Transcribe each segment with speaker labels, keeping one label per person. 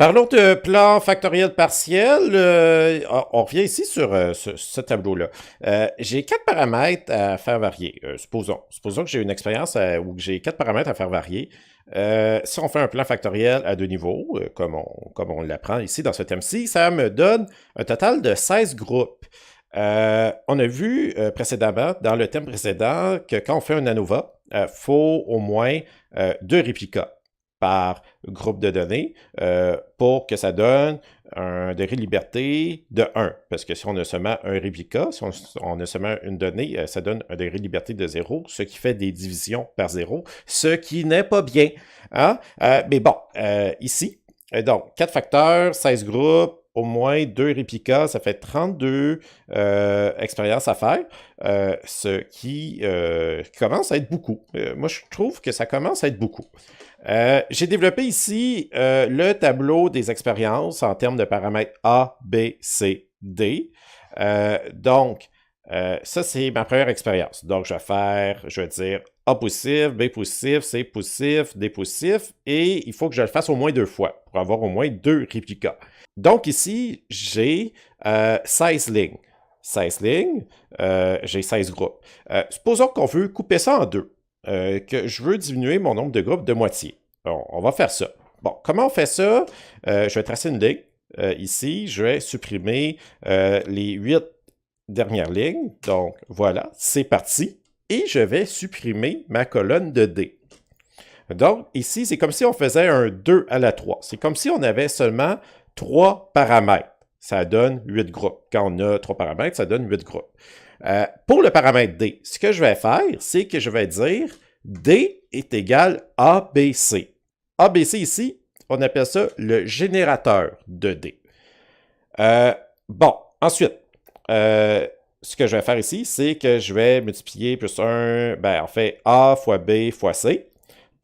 Speaker 1: Parlons de plan factoriel partiel. On revient ici sur ce tableau-là. J'ai quatre paramètres à faire varier. Supposons que j'ai une expérience où j'ai quatre paramètres à faire varier. Si on fait un plan factoriel à deux niveaux, comme on l'apprend ici dans ce thème-ci, ça me donne un total de 16 groupes. On a vu précédemment, dans le thème précédent, que quand on fait un ANOVA, il faut au moins deux réplicas par groupe de données pour que ça donne un degré de liberté de 1. Parce que si on a seulement un réplica, si on a seulement une donnée, ça donne un degré de liberté de 0, ce qui fait des divisions par 0, ce qui n'est pas bien. Hein? Mais bon, ici, donc 4 facteurs, 16 groupes, au moins 2 réplicas, ça fait 32 expériences à faire, ce qui commence à être beaucoup. Moi, je trouve que ça commence à être beaucoup. J'ai développé ici le tableau des expériences en termes de paramètres A, B, C, D. Donc, ça, c'est ma première expérience. Donc, je vais dire A positif, B positif, C positif, D positif, et il faut que je le fasse au moins 2 fois pour avoir au moins 2 réplicas. Donc, ici, j'ai 16 lignes. 16 lignes, j'ai 16 groupes. Supposons qu'on veut couper ça en deux. Que je veux diminuer mon nombre de groupes de moitié. Bon, on va faire ça. Bon, comment on fait ça? Je vais tracer une ligne. Ici, je vais supprimer les 8 dernières lignes. Donc, voilà, c'est parti. Et je vais supprimer ma colonne de D. Donc, ici, c'est comme si on faisait un 2 à la 3. C'est comme si on avait seulement 3 paramètres. Ça donne 8 groupes. Quand on a 3 paramètres, ça donne 8 groupes. Pour le paramètre D, ce que je vais faire, c'est que je vais dire D est égal à ABC. ABC ici, on appelle ça le générateur de D. Bon, ensuite, ce que je vais faire ici, c'est que je vais multiplier plus 1, en fait, A fois B fois C,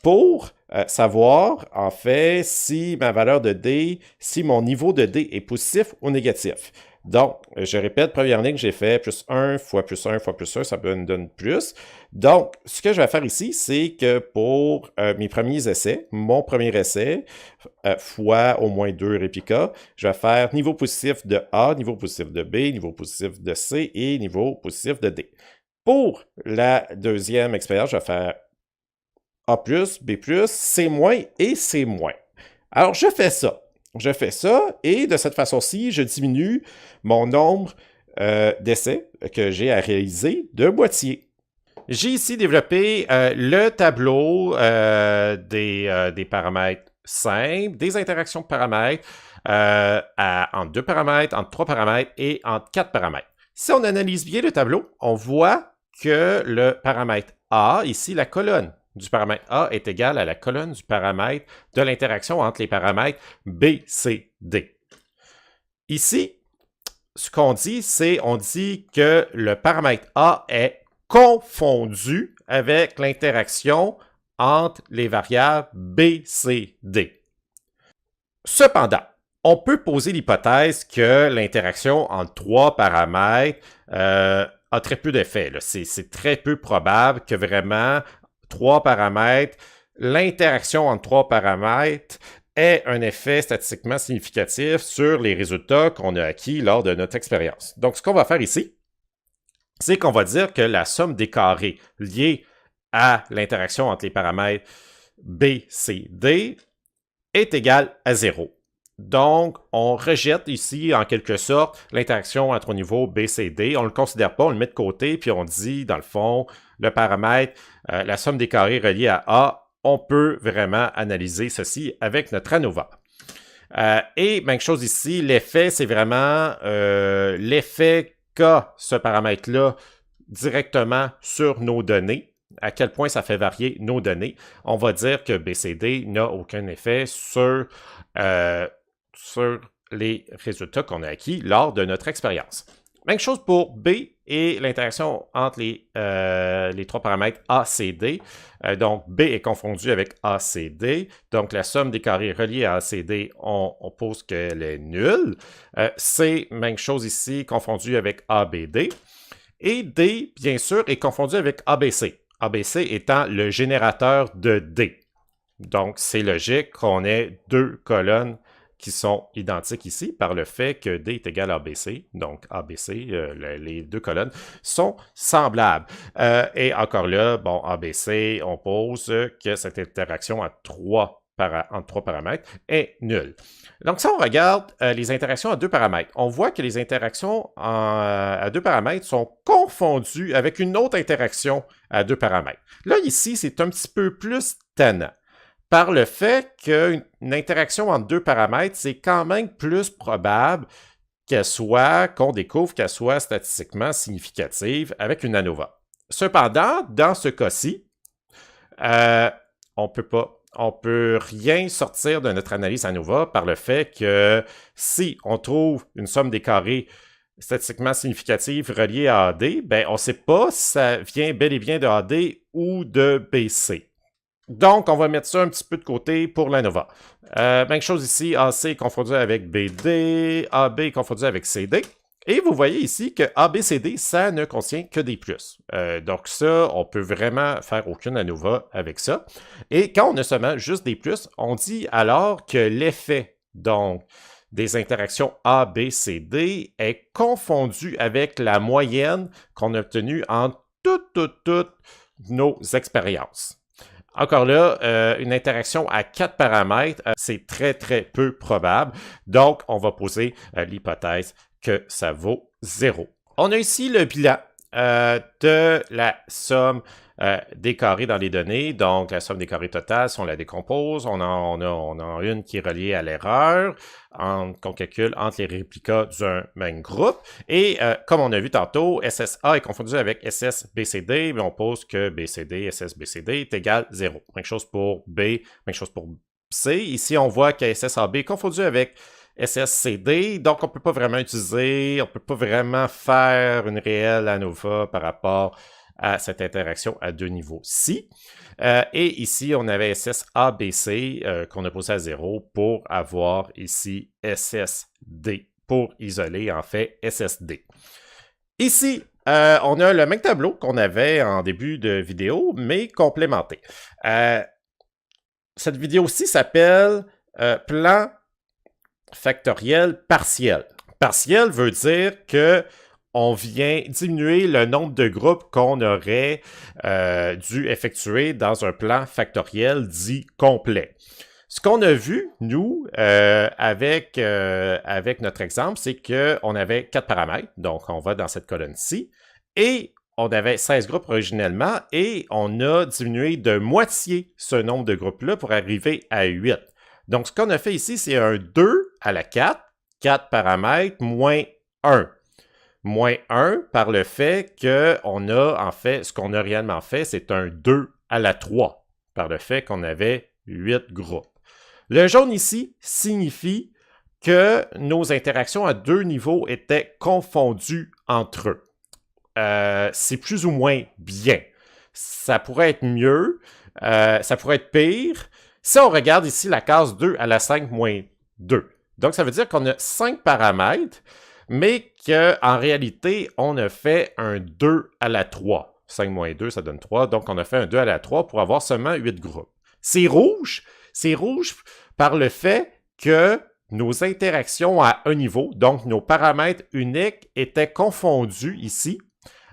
Speaker 1: pour savoir, en fait, si ma valeur de D, si mon niveau de D est positif ou négatif. Donc, je répète, première ligne, j'ai fait plus 1 fois plus 1 fois plus 1, ça me donne plus. Donc, ce que je vais faire ici, c'est que pour mes premiers essais, mon premier essai, fois au moins 2 réplicas, je vais faire niveau positif de A, niveau positif de B, niveau positif de C et niveau positif de D. Pour la deuxième expérience, je vais faire A+, B+, C- et C-. Alors, je fais ça. Je fais ça et de cette façon-ci, je diminue mon nombre d'essais que j'ai à réaliser de moitié. J'ai ici développé le tableau des paramètres simples, des interactions de paramètres entre 2 paramètres, entre 3 paramètres et entre 4 paramètres. Si on analyse bien le tableau, on voit que le paramètre A, ici la colonne du paramètre A est égale à la colonne du paramètre de l'interaction entre les paramètres B, C, D. Ici, ce qu'on dit, c'est on dit que le paramètre A est confondu avec l'interaction entre les variables B, C, D. Cependant, on peut poser l'hypothèse que l'interaction entre 3 paramètres a très peu d'effet. C'est très peu probable que vraiment 3 paramètres, l'interaction entre 3 paramètres ait un effet statistiquement significatif sur les résultats qu'on a acquis lors de notre expérience. Donc, ce qu'on va faire ici, c'est qu'on va dire que la somme des carrés liés à l'interaction entre les paramètres B, C, D est égale à 0. Donc, on rejette ici, en quelque sorte, l'interaction entre au niveau B, C, D. On ne le considère pas, on le met de côté, puis on dit, dans le fond, le paramètre, la somme des carrés reliés à A, on peut vraiment analyser ceci avec notre ANOVA. Et même chose ici, l'effet, c'est vraiment l'effet qu'a ce paramètre-là directement sur nos données. À quel point ça fait varier nos données. On va dire que BCD n'a aucun effet sur les résultats qu'on a acquis lors de notre expérience. Même chose pour B et l'interaction entre les 3 paramètres ACD. Donc, B est confondu avec ACD. Donc, la somme des carrés reliés à ACD, on pose qu'elle est nulle. C, même chose ici, confondu avec ABD. Et D, bien sûr, est confondu avec ABC. ABC étant le générateur de D. Donc, c'est logique qu'on ait 2 colonnes qui sont identiques ici par le fait que D est égal à ABC. Donc, ABC, les deux colonnes, sont semblables. Et encore là, bon, ABC, on pose que cette interaction entre trois paramètres est nulle. Donc, si on regarde les interactions à deux paramètres, on voit que les interactions à deux paramètres sont confondues avec une autre interaction à deux paramètres. Là, ici, c'est un petit peu plus tannant par le fait qu'une interaction entre deux paramètres, c'est quand même plus probable qu'on découvre qu'elle soit statistiquement significative avec une ANOVA. Cependant, dans ce cas-ci, on peut rien sortir de notre analyse ANOVA par le fait que si on trouve une somme des carrés statistiquement significative reliée à AD, ben on ne sait pas si ça vient bel et bien de AD ou de BC. Donc, on va mettre ça un petit peu de côté pour l'ANOVA. Même chose ici, AC est confondu avec BD, AB est confondu avec CD. Et vous voyez ici que ABCD, ça ne contient que des plus. Donc ça, on peut vraiment faire aucune ANOVA avec ça. Et quand on a seulement juste des plus, on dit alors que l'effet, donc, des interactions ABCD est confondu avec la moyenne qu'on a obtenue en toutes nos expériences. Encore là, une interaction à 4 paramètres, c'est très peu probable. Donc, on va poser l'hypothèse que ça vaut 0. On a ici le bilan de la somme des carrés dans les données. Donc, la somme des carrés totales, si on la décompose, on a une qui est reliée à l'erreur qu'on calcule entre les réplicas d'un même groupe. Et comme on a vu tantôt, SSA est confondu avec SSBCD, mais on pose que BCD, SSBCD est égal 0. Même chose pour B, même chose pour C. Ici, on voit que SSAB est confondu avec SSCD, donc on ne peut pas vraiment utiliser, on ne peut pas vraiment faire une réelle ANOVA par rapport à cette interaction à deux niveaux-ci. Et ici, on avait SSABC qu'on a posé à 0 pour avoir ici SSD, pour isoler en fait SSD. Ici, on a le même tableau qu'on avait en début de vidéo, mais complémenté. Cette vidéo-ci s'appelle plan factoriel partiel. Partiel veut dire que on vient diminuer le nombre de groupes qu'on aurait dû effectuer dans un plan factoriel dit complet. Ce qu'on a vu, nous, avec notre exemple, c'est qu'on avait 4 paramètres, donc on va dans cette colonne-ci, et on avait 16 groupes originellement, et on a diminué de moitié ce nombre de groupes-là pour arriver à 8. Donc, ce qu'on a fait ici, c'est un 2 à la 4, 4 paramètres, moins 1. Moins 1 par le fait qu'on a, en fait, ce qu'on a réellement fait, c'est un 2 à la 3, par le fait qu'on avait 8 groupes. Le jaune ici signifie que nos interactions à deux niveaux étaient confondues entre eux. C'est plus ou moins bien. Ça pourrait être mieux, ça pourrait être pire. Si on regarde ici la case 2 à la 5 moins 2. Donc, ça veut dire qu'on a 5 paramètres, mais qu'en réalité, on a fait un 2 à la 3. 5 moins 2, ça donne 3. Donc, on a fait un 2 à la 3 pour avoir seulement 8 groupes. C'est rouge par le fait que nos interactions à un niveau, donc nos paramètres uniques, étaient confondus ici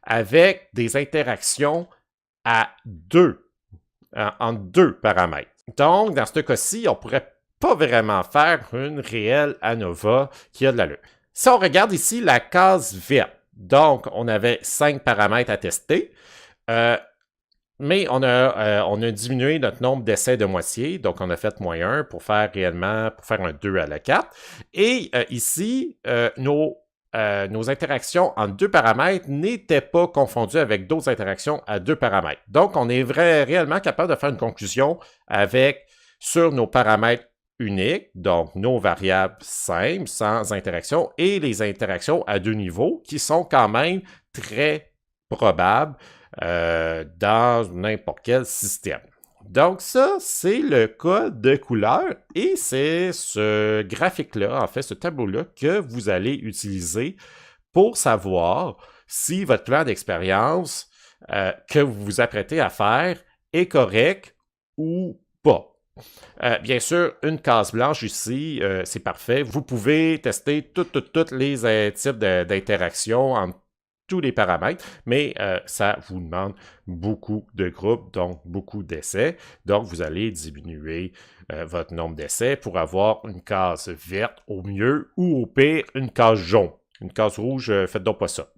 Speaker 1: avec des interactions à en deux paramètres. Donc, dans ce cas-ci, on ne pourrait pas vraiment faire une réelle ANOVA qui a de l'allure. Si on regarde ici la case verte, donc on avait 5 paramètres à tester, mais on a diminué notre nombre d'essais de moitié, donc on a fait moins 1 pour faire un 2 à la 4. Et ici, nos interactions entre deux paramètres n'étaient pas confondues avec d'autres interactions à deux paramètres. Donc, on est réellement capable de faire une conclusion sur nos paramètres uniques, donc nos variables simples, sans interaction, et les interactions à deux niveaux, qui sont quand même très probables dans n'importe quel système. Donc ça, c'est le code de couleur et c'est ce graphique-là, en fait, ce tableau-là que vous allez utiliser pour savoir si votre plan d'expérience que vous vous apprêtez à faire est correct ou pas. Bien sûr, une case blanche ici, c'est parfait. Vous pouvez tester toutes les types d'interactions entre tous les paramètres, mais ça vous demande beaucoup de groupes, donc beaucoup d'essais. Donc, vous allez diminuer votre nombre d'essais pour avoir une case verte au mieux ou au pire une case jaune. Une case rouge, faites donc pas ça.